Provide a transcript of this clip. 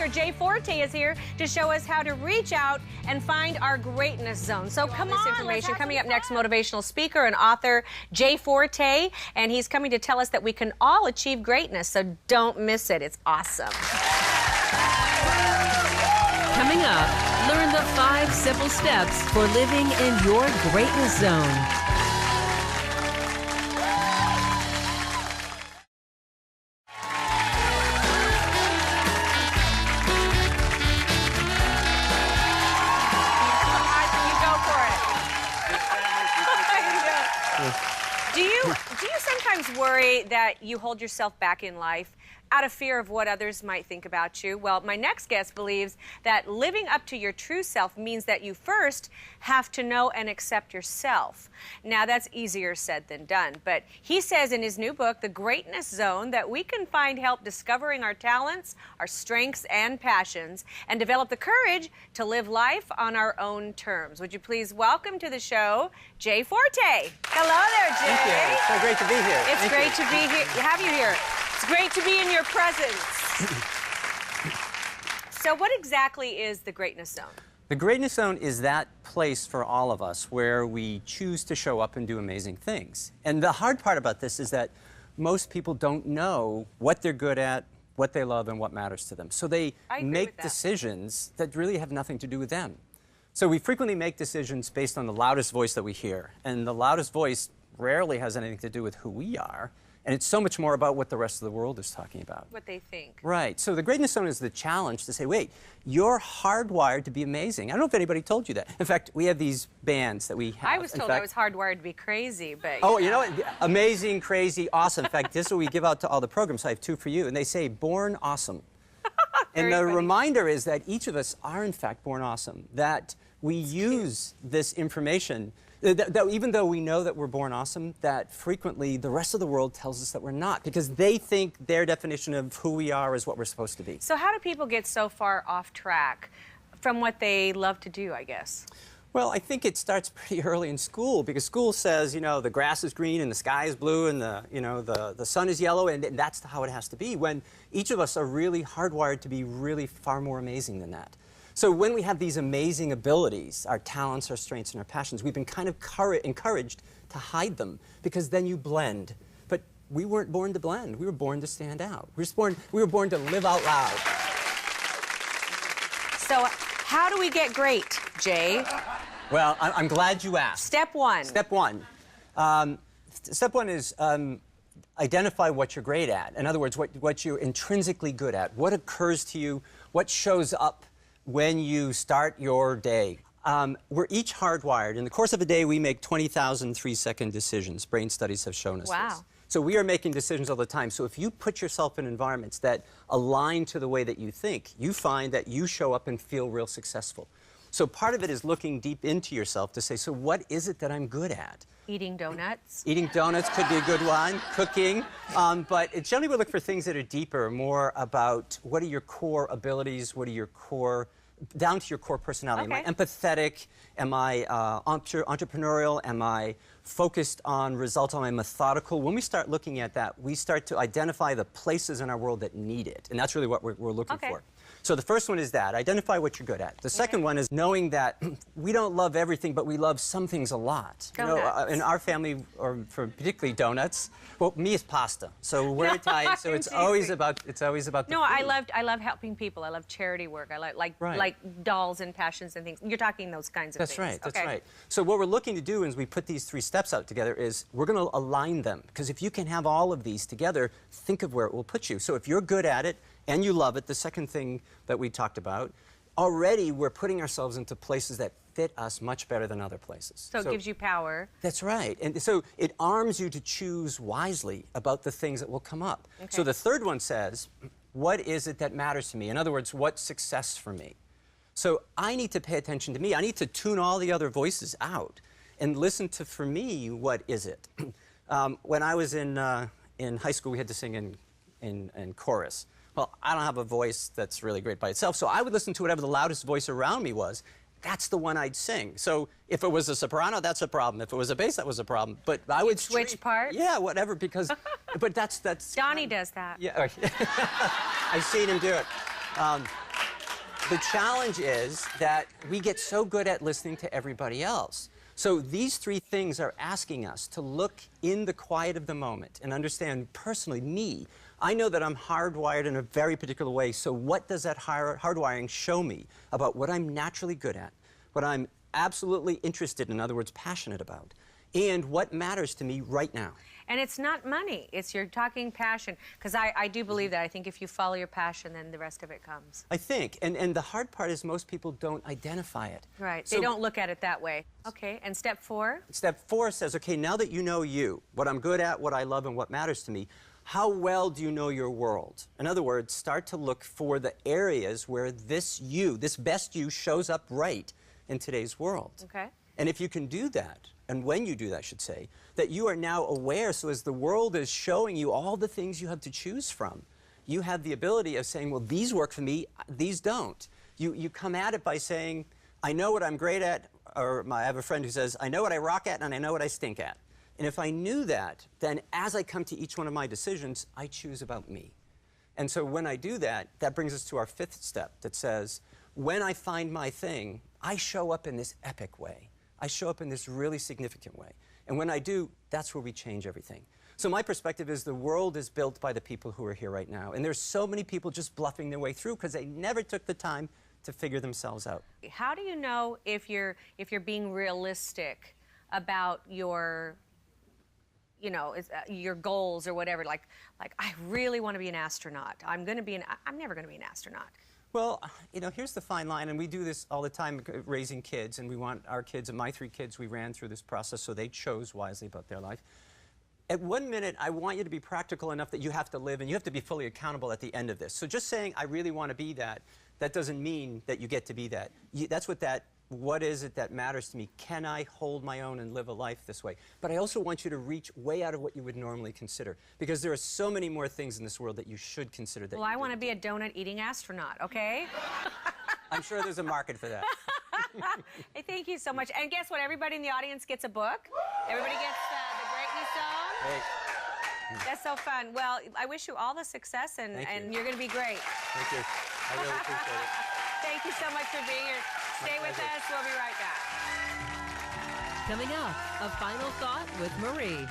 speaker Jay Forte is here to show us how to reach out and find our greatness zone. So come on, information coming up next, motivational speaker and author Jay Forte, and he's coming to tell us that we can all achieve greatness, so don't miss it. It's awesome. Coming up, learn the 5 simple steps for living in your greatness zone. Do you sometimes worry that you hold yourself back in life out of fear of what others might think about you? Well, my next guest believes that living up to your true self means that you first have to know and accept yourself. Now, that's easier said than done, but he says in his new book, The Greatness Zone, that we can find help discovering our talents, our strengths and passions, and develop the courage to live life on our own terms. Would you please welcome to the show, Jay Forte. Hello there, Jay. Thank you. It's so great to be here. It's great to be here. Have you here. It's great to be in your presence. So what exactly is the Greatness Zone? The Greatness Zone is that place for all of us where we choose to show up and do amazing things. And the hard part about this is that most people don't know what they're good at, what they love, and what matters to them. So they make decisions that really have nothing to do with them. So we frequently make decisions based on the loudest voice that we hear. And the loudest voice rarely has anything to do with who we are. And it's so much more about what the rest of the world is talking about. What they think. Right. So the Greatness Zone is the challenge to say, wait, you're hardwired to be amazing. I don't know if anybody told you that. In fact, we have these bands that we have. I was told I was hardwired to be crazy, but... Oh, you know what? Amazing, crazy, awesome. In fact, this is what we give out to all the programs. I have 2 for you. And they say, born awesome. And the reminder is that each of us are, in fact, born awesome. That we use this information... That even though we know that we're born awesome, that frequently the rest of the world tells us that we're not, because they think their definition of who we are is what we're supposed to be. So how do people get so far off track from what they love to do, I guess? Well, I think it starts pretty early in school, because school says, you know, the grass is green and the sky is blue and the sun is yellow, and that's how it has to be, when each of us are really hardwired to be really far more amazing than that. So when we have these amazing abilities, our talents, our strengths, and our passions, we've been kind of encouraged to hide them, because then you blend. But we weren't born to blend. We were born to stand out. We were born to live out loud. So how do we get great, Jay? Well, I'm glad you asked. Step 1. Step 1. Step 1 is identify what you're great at. In other words, what you're intrinsically good at. What occurs to you, what shows up when you start your day. We're each hardwired. In the course of a day, we make 20,000 3-second decisions. Brain studies have shown us this. So we are making decisions all the time. So if you put yourself in environments that align to the way that you think, you find that you show up and feel real successful. So part of it is looking deep into yourself to say, so what is it that I'm good at? Eating donuts. Eating donuts could be a good one. Cooking. But generally we look for things that are deeper, more about what are your core abilities, what are your core, down to your core personality. Okay. Am I empathetic? Am I entrepreneurial? Am I focused on results? Am I methodical? When we start looking at that, we start to identify the places in our world that need it. And that's really what we're looking for. So the first one is that, identify what you're good at. The second one is knowing that we don't love everything, but we love some things a lot. Donuts. You know, in our family, or for particularly donuts, well, me is pasta. So we're Italian, so it's always about the food. I love helping people. I love charity work. I like dolls and passions and things. You're talking those kinds of things. That's right. That's right. So what we're looking to do is we put these 3 steps out together is we're going to align them, because if you can have all of these together, think of where it will put you. So if you're good at it and you love it, the second thing that we talked about, already we're putting ourselves into places that fit us much better than other places. So it gives you power. That's right. And so it arms you to choose wisely about the things that will come up. Okay. So the third one says, what is it that matters to me? In other words, what's success for me? So I need to pay attention to me. I need to tune all the other voices out and listen to, for me, what is it? When I was in high school, we had to sing in chorus. Well, I don't have a voice that's really great by itself, so I would listen to whatever the loudest voice around me was. That's the one I'd sing. So if it was a soprano, that's a problem. If it was a bass, that was a problem. But I would switch parts? Yeah, whatever, because... but that's... Donnie does that. Yeah, I've seen him do it. The challenge is that we get so good at listening to everybody else. So these three things are asking us to look in the quiet of the moment and understand personally, me. I know that I'm hardwired in a very particular way, so what does that hardwiring show me about what I'm naturally good at, what I'm absolutely interested in other words, passionate about, and what matters to me right now. And it's not money. It's you're talking passion. Because I do believe that. I think if you follow your passion, then the rest of it comes. I think. And the hard part is most people don't identify it. Right. So, they don't look at it that way. Okay. And step 4? Step 4 says, okay, now that you know you, what I'm good at, what I love, and what matters to me, how well do you know your world? In other words, start to look for the areas where this you, this best you, shows up right in today's world. Okay. And if you can do that, and when you do that, I should say, that you are now aware, so as the world is showing you all the things you have to choose from, you have the ability of saying, well, these work for me, these don't. You come at it by saying, I know what I'm great at, or I have a friend who says, I know what I rock at and I know what I stink at. And if I knew that, then as I come to each one of my decisions, I choose about me. And so when I do that, that brings us to our 5th step that says, when I find my thing, I show up in this epic way. I show up in this really significant way. And when I do, that's where we change everything. So my perspective is the world is built by the people who are here right now. And there's so many people just bluffing their way through because they never took the time to figure themselves out. How do you know if you're being realistic about your your goals or whatever? Like I really want to be an astronaut. I'm never going to be an astronaut. Well, here's the fine line, and we do this all the time raising kids, and we want our kids, and my 3 kids, we ran through this process so they chose wisely about their life. At 1 minute, I want you to be practical enough that you have to live, and you have to be fully accountable at the end of this. So just saying, I really want to be that, that doesn't mean that you get to be that. That's what is it that matters to me? Can I hold my own and live a life this way? But I also want you to reach way out of what you would normally consider, because there are so many more things in this world that you should consider. That well, I want to be a donut-eating astronaut, okay? I'm sure there's a market for that. Hey, thank you so much. And guess what? Everybody in the audience gets a book. Everybody gets the Greatness Zone. Great. That's so fun. Well, I wish you all the success, and you're going to be great. Thank you. I really appreciate it. Thank you so much for being here. Stay with us. We'll be right back. Coming up, a final thought with Marie.